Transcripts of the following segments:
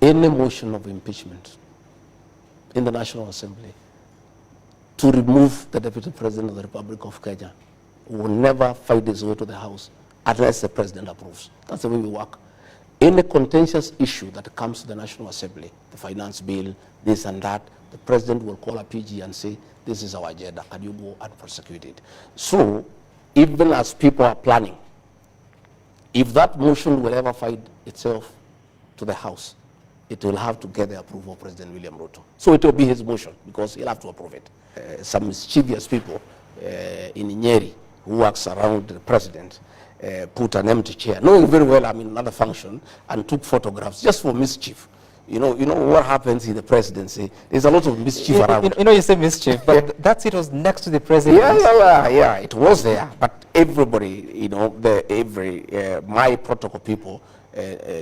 any motion of impeachment in the National Assembly to remove the Deputy President of the Republic of Kenya will never find its way to the House unless the President approves. That's the way we work. Any contentious issue that comes to the National Assembly, the finance bill, this and that, the President will call a PG and say, this is our agenda, can you go and prosecute it? So, even as people are planning, if that motion will ever find itself to the House, it will have to get the approval of President William Ruto. So it will be his motion, because he'll have to approve it. Some mischievous people in Nyeri who works around the President put an empty chair, knowing very well I'm in another function, and took photographs just for mischief. You know what happens in the presidency. There's a lot of mischief around. You say mischief, but that seat was next to the president. Yeah, it was there. But everybody, my protocol people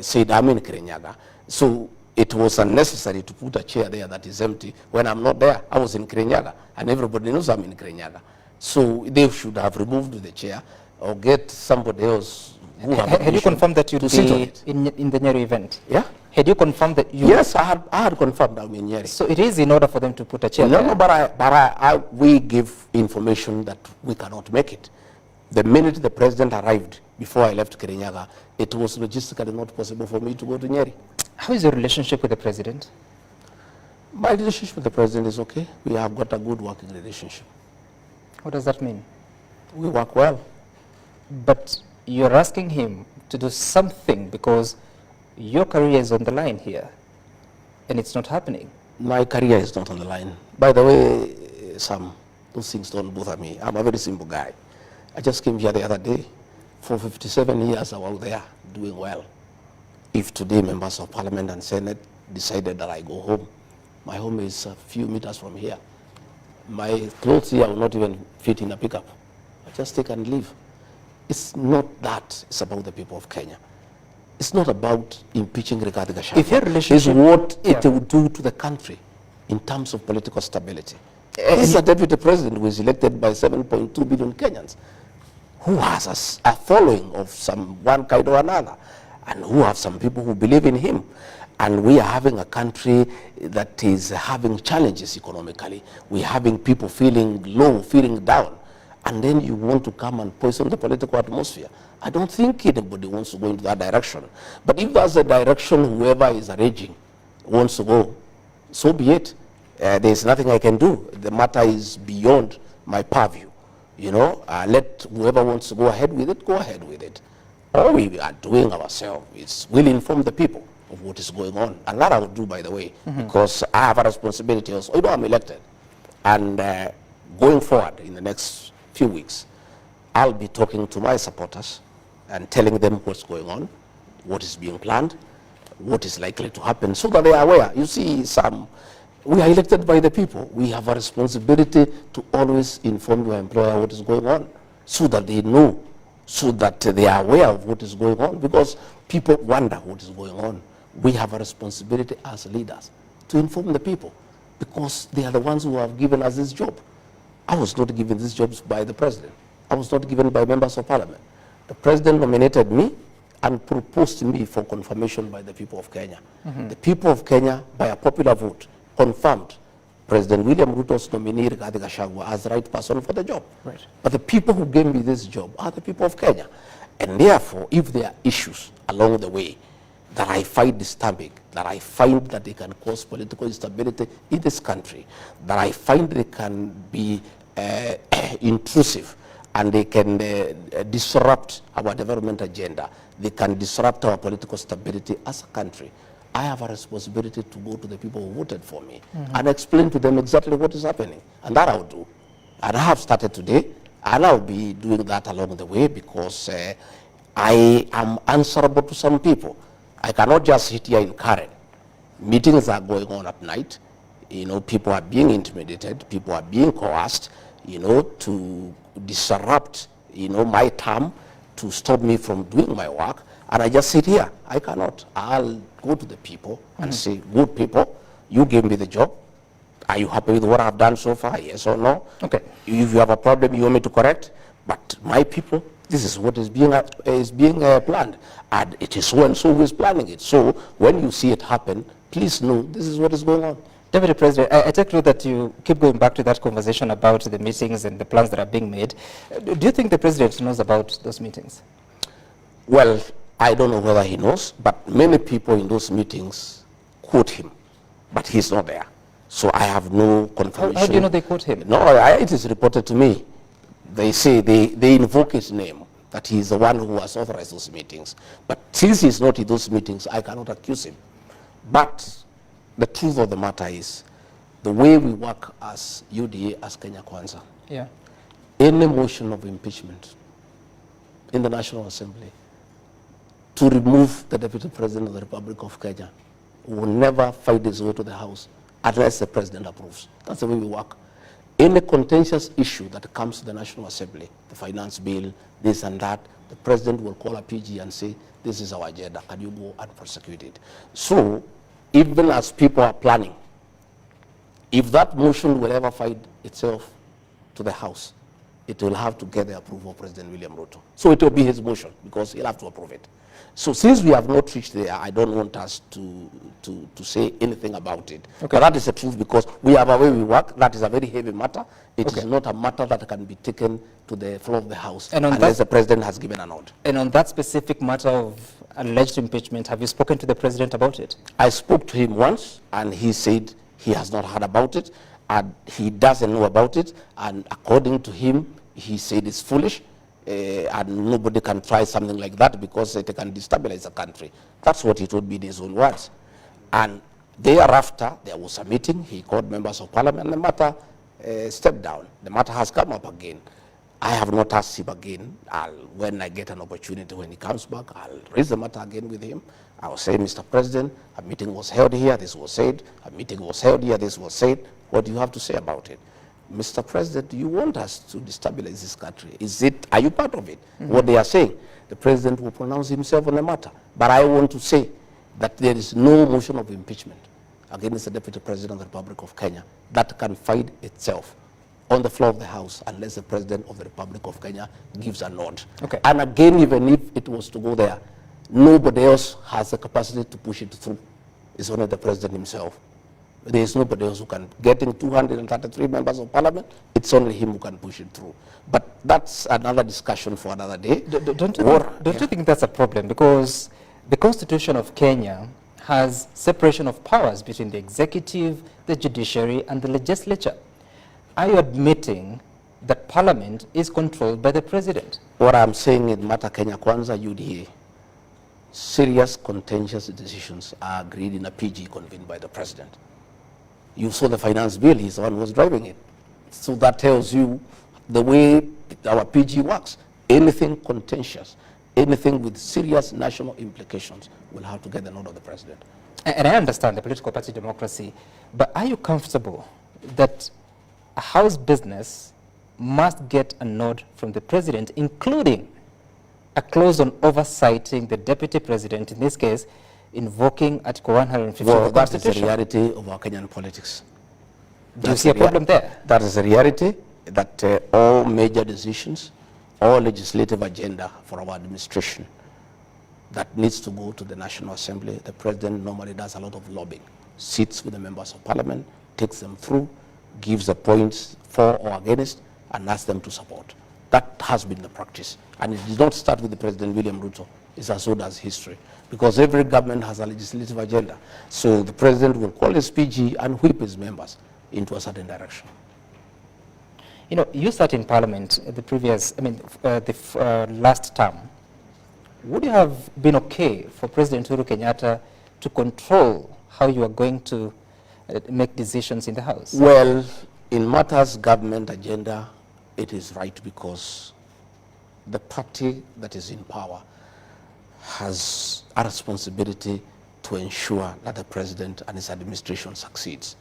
said I'm in Kirinyaga. So it was unnecessary to put a chair there that is empty when I'm not there. I was in Kirinyaga, and everybody knows I'm in Kirinyaga. So they should have removed the chair or get somebody else. Had you confirmed that you'd be in the Nyeri event? Yeah. Had you confirmed that you... Yes, I had confirmed I'm in Nyeri. So it is in order for them to put a chair there? No, but we give information that we cannot make it. The minute the President arrived, before I left Kirinyaga, it was logistically not possible for me to go to Nyeri. How is your relationship with the President? My relationship with the President is okay. We have got a good working relationship. What does that mean? We work well. But you're asking him to do something because your career is on the line here, and it's not happening. My career is not on the line. By the way, Sam, those things don't bother me. I'm a very simple guy. I just came here the other day. For 57 years, I was there doing well. If today members of Parliament and Senate decided that I go home, my home is a few meters from here. My clothes here will not even fit in a pickup. I just take and leave. It's not that. It's about the people of Kenya. It's not about impeaching Rigathi Gachagua. If your relationship... It's what it will do to the country in terms of political stability. This is a deputy president who is elected by 7.2 billion Kenyans, who has a following of one kind or another, and who have some people who believe in him. And we are having a country that is having challenges economically. We're having people feeling low, feeling down. And then you want to come and poison the political atmosphere. I don't think anybody wants to go into that direction. But if that's the direction whoever is arranging wants to go, so be it. There's nothing I can do. The matter is beyond my purview. Let whoever wants to go ahead with it, go ahead with it. All we are doing ourselves is we'll inform the people of what is going on. And that I will do, by the way, because I have a responsibility also. I'm elected. And going forward in the next few weeks, I'll be talking to my supporters and telling them what's going on, what is being planned, what is likely to happen, so that they are aware. You see, we are elected by the people. We have a responsibility to always inform your employer what is going on, so that they know, so that they are aware of what is going on, because people wonder what is going on. We have a responsibility as leaders to inform the people, because they are the ones who have given us this job. I was not given these jobs by the President. I was not given by members of Parliament. The President nominated me and proposed me for confirmation by the people of Kenya. The people of Kenya, by a popular vote, confirmed President William Ruto's nominee, Rigathi Gachagua, as the right person for the job. Right. But the people who gave me this job are the people of Kenya. And therefore, if there are issues along the way that I find disturbing, that I find that they can cause political instability in this country, that I find they can be intrusive, and they can disrupt our development agenda, they can disrupt our political stability as a country, I have a responsibility to go to the people who voted for me and explain to them exactly what is happening. And that I'll do. And I have started today, and I'll be doing that along the way, because I am answerable to some people. I cannot just sit here in Karen. Meetings are going on at night. People are being intimidated. People are being coerced, to disrupt, my term, to stop me from doing my work. And I just sit here. I cannot. I'll go to the people and say, good people, you gave me the job. Are you happy with what I've done so far? Yes or no? Okay. If you have a problem you want me to correct, but my people This is what is being planned, and it is so and so who is planning it. So when you see it happen, please know this is what is going on. Deputy President, I take note that you keep going back to that conversation about the meetings and the plans that are being made. Do you think the President knows about those meetings? Well, I don't know whether he knows, but many people in those meetings quote him, but he's not there. So I have no confirmation. How do you know they quote him? No, it is reported to me. They say they invoke his name, that he is the one who has authorized those meetings. But since he's not in those meetings, I cannot accuse him. But the truth of the matter is, the way we work as UDA, as Kenya Kwanza, yeah, any motion of impeachment in the National Assembly to remove the Deputy President of the Republic of Kenya will never find its way to the House unless the President approves. That's the way we work. Any contentious issue that comes to the National Assembly, the finance bill, this and that, the President will call a PG and say, this is our agenda, can you go and prosecute it? So, even as people are planning, if that motion will ever find itself to the House, it will have to get the approval of President William Ruto. So it will be his motion, because he'll have to approve it. So since we have not reached there, I don't want us to say anything about it. Okay. But that is the truth, because we have a way we work. That is a very heavy matter. It is not a matter that can be taken to the floor of the House unless the President has given a nod. And on that specific matter of alleged impeachment, have you spoken to the President about it? I spoke to him once, and he said he has not heard about it, and he doesn't know about it, and according to him, he said it's foolish. And nobody can try something like that because it can destabilize the country. That's what he told me in his own words. And thereafter, there was a meeting. He called members of parliament, and the matter stepped down. The matter has come up again. I have not asked him again. When I get an opportunity, when he comes back, I'll raise the matter again with him. I will say, Mr. President, a meeting was held here, this was said. A meeting was held here, this was said. What do you have to say about it? Mr. President, you want us to destabilize this country. Are you part of it? Mm-hmm. What they are saying, the President will pronounce himself on the matter. But I want to say that there is no motion of impeachment against the Deputy President of the Republic of Kenya that can find itself on the floor of the House unless the President of the Republic of Kenya gives a nod. Okay. And again, even if it was to go there, nobody else has the capacity to push it through. It's only the President himself. There is nobody else who can. Getting 233 members of parliament, it's only him who can push it through. But that's another discussion for another day. Don't you think that's a problem? Because the Constitution of Kenya has separation of powers between the executive, the judiciary, and the legislature. Are you admitting that parliament is controlled by the President? What I'm saying in Matter Kenya Kwanza, UDA, serious contentious decisions are agreed in a PG convened by the President. You saw the finance bill, he's the one who was driving it. So that tells you the way our PG works. Anything contentious, anything with serious national implications will have to get the nod of the President. And I understand the political party democracy, but are you comfortable that a House business must get a nod from the President, including a clause on oversighting the Deputy President, in this case, invoking Article 150 of the Constitution? That is the reality of our Kenyan politics. Do you see a problem there? That is the reality, that all major decisions, all legislative agenda for our administration that needs to go to the National Assembly, the President normally does a lot of lobbying, sits with the members of parliament, takes them through, gives the points for or against, and asks them to support. That has been the practice. And it did not start with the President William Ruto. It's as old as history. Because every government has a legislative agenda. So the President will call his PG and whip his members into a certain direction. You know, you sat in Parliament last term. Would you have been okay for President Uhuru Kenyatta to control how you are going to make decisions in the House? Well, in matters government agenda, it is right, because the party that is in power has a responsibility to ensure that the President and his administration succeeds.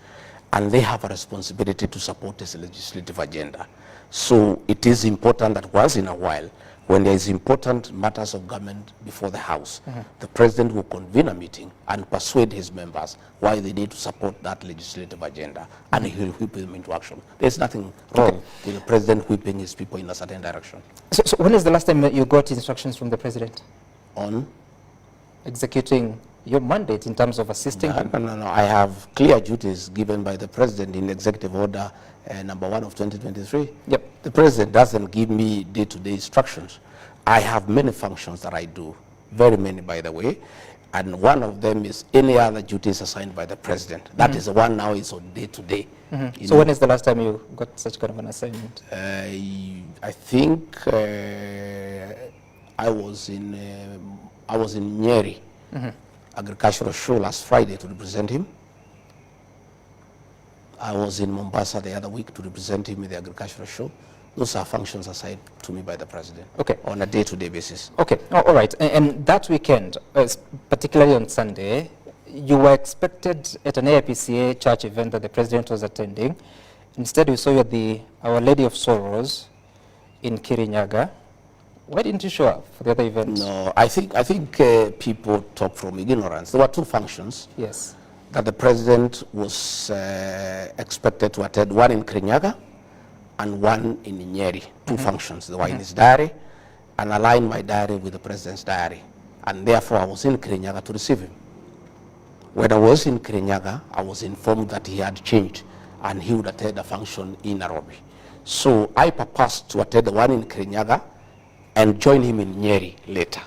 And they have a responsibility to support his legislative agenda. So it is important that once in a while, when there is important matters of government before the House, the president will convene a meeting and persuade his members why they need to support that legislative agenda, and he will whip them into action. There's nothing wrong with the president whipping his people in a certain direction. So when is the last time you got instructions from the president On? Executing your mandate in terms of assisting him? No. I have clear duties given by the president in Executive Order number 1 of 2023. Yep. The president doesn't give me day-to-day instructions. I have many functions that I do, very many, by the way, and one of them is any other duties assigned by the president. That is the one now is on day-to-day. So when is the last time you got such kind of an assignment? I think I was in Nyeri, agricultural show last Friday to represent him. I was in Mombasa the other week to represent him in the agricultural show. Those are functions assigned to me by the president on a day-to-day basis. Okay, all right. And that weekend, particularly on Sunday, you were expected at an AIPCA church event that the president was attending. Instead, we saw you at the Our Lady of Sorrows in Kirinyaga. Why didn't you show up for the other event? No, I think people talk from ignorance. There were two functions. Yes. That the president was expected to attend, one in Kirinyaga and one in Nyeri. Two functions. They were in his diary, and aligned my diary with the president's diary. And therefore, I was in Kirinyaga to receive him. When I was in Kirinyaga, I was informed that he had changed and he would attend a function in Nairobi. So I purposed to attend the one in Kirinyaga and join him in Nyeri later.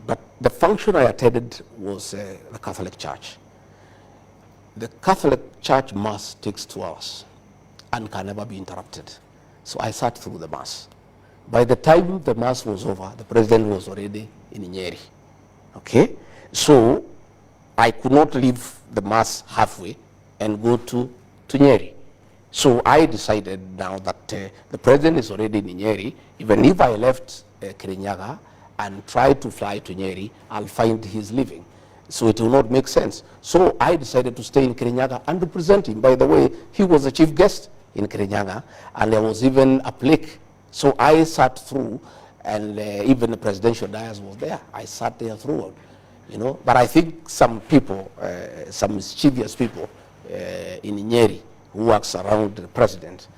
But the function I attended was the Catholic Church. The Catholic Church Mass takes 2 hours and can never be interrupted. So I sat through the Mass. By the time the Mass was over, the president was already in Nyeri. Okay? So I could not leave the Mass halfway and go to Nyeri. So I decided now that the president is already in Nyeri. Even if I left Kirinyaga and tried to fly to Nyeri, I'll find he's leaving. So it will not make sense. So I decided to stay in Kirinyaga and represent him. By the way, he was a chief guest in Kirinyaga, and there was even a plaque. So I sat through, and even the presidential dais was there. I sat there throughout, you know. But I think some people, some mischievous people in Nyeri who works around the president,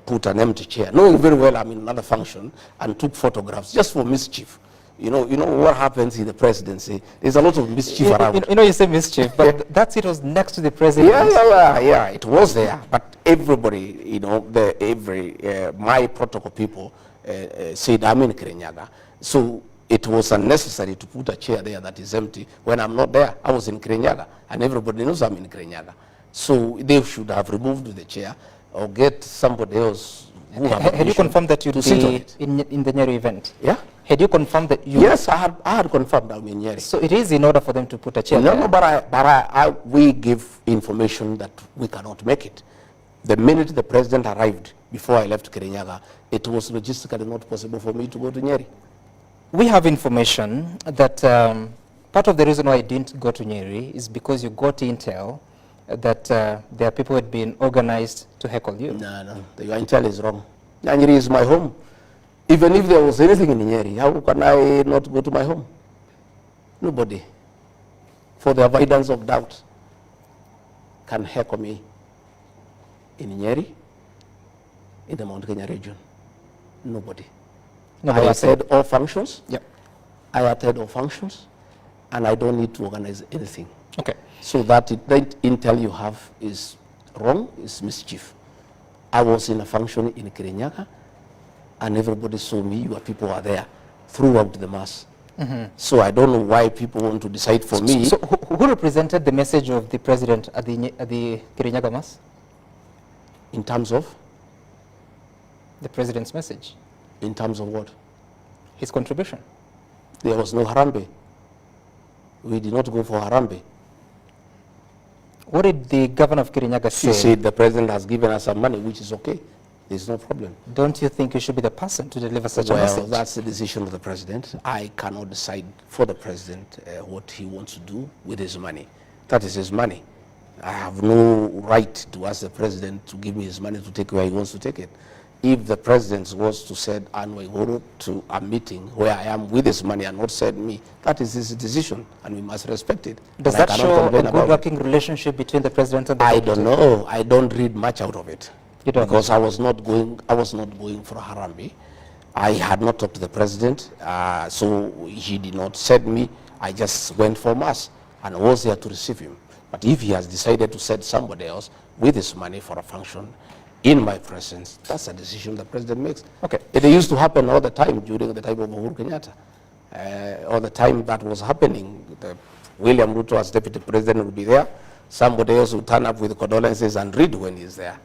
put an empty chair, knowing very well I'm in another function, and took photographs just for mischief. You know what happens in the presidency. There's a lot of mischief around. You say mischief, but that seat was next to the president. Yeah, it was there. But everybody, my protocol people said I'm in Kirinyaga. So it was unnecessary to put a chair there that is empty when I'm not there. I was in Kirinyaga, and everybody knows I'm in Kirinyaga. So they should have removed the chair or get somebody else who had you confirmed that you'd be in the Nyeri event? Yeah. Had you confirmed that you... Yes, I had confirmed I'm in Nyeri. So it is in order for them to put a chair there? No, but we give information that we cannot make it. The minute the president arrived, before I left Kirinyaga, it was logistically not possible for me to go to Nyeri. We have information that part of the reason why I didn't go to Nyeri is because you got intel that there are people who had been organized to heckle you. No, your intel is wrong. Nyeri is my home. Even if there was anything in Nyeri, how can I not go to my home? Nobody, for the avoidance of doubt, can heckle me in Nyeri, in the Mount Kenya region. Nobody. I attend all functions. Yep. I attend all functions, and I don't need to organize anything. Okay. So that intel you have is wrong, is mischief. I was in a function in Kirinyaga, and everybody saw me. Your people are there throughout the Mass. So I don't know why people want to decide for me. So who represented the message of the president at the Kirinyaga Mass? In terms of? The president's message. In terms of what? His contribution. There was no Harambe. We did not go for Harambe. What did the governor of Kirinyaga say? He said the president has given us some money, which is okay. There's no problem. Don't you think you should be the person to deliver such a message? Well, that's the decision of the president. I cannot decide for the president what he wants to do with his money. That is his money. I have no right to ask the president to give me his money to take where he wants to take it. if the president was to send Anwar Uhuru to a meeting where I am with his money and not send me, that is his decision, and we must respect it. Does And I that cannot show a complain good about it. working relationship between the president and the I deputy? don't know. I don't read much out of it. You don't because know. I was not going for Harambe. I had not talked to the president, so he did not send me. I just went for mass and I was there to receive him. But if he has decided to send somebody else with his money for a function in my presence, that's a decision the president makes. Okay. It used to happen all the time during the time of Uhuru Kenyatta. All the time that was happening, William Ruto as deputy president would be there. Somebody else would turn up with condolences and read when he's there.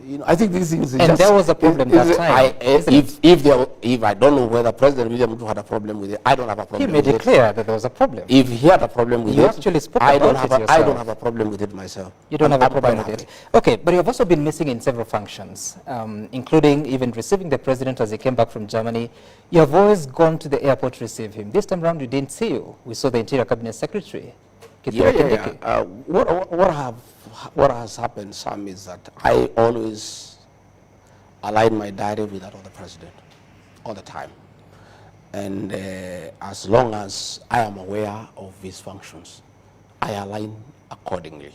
You know, I think these things. And there was a problem that time. If I don't know whether President William Ruto had a problem with it, I don't have a problem. He made it clear that there was a problem. If he had a problem with You it, actually spoke I about don't have it yourself. I don't have a problem with it myself. You don't have a I'm problem quite with it. happy. Okay, but you've also been missing in several functions, including even receiving the president as he came back from Germany. You have always gone to the airport to receive him. This time around, we didn't see you. We saw the Interior Cabinet Secretary. What has happened, Sam, is that I always align my diary with that of the president all the time. And as long as I am aware of his functions, I align accordingly.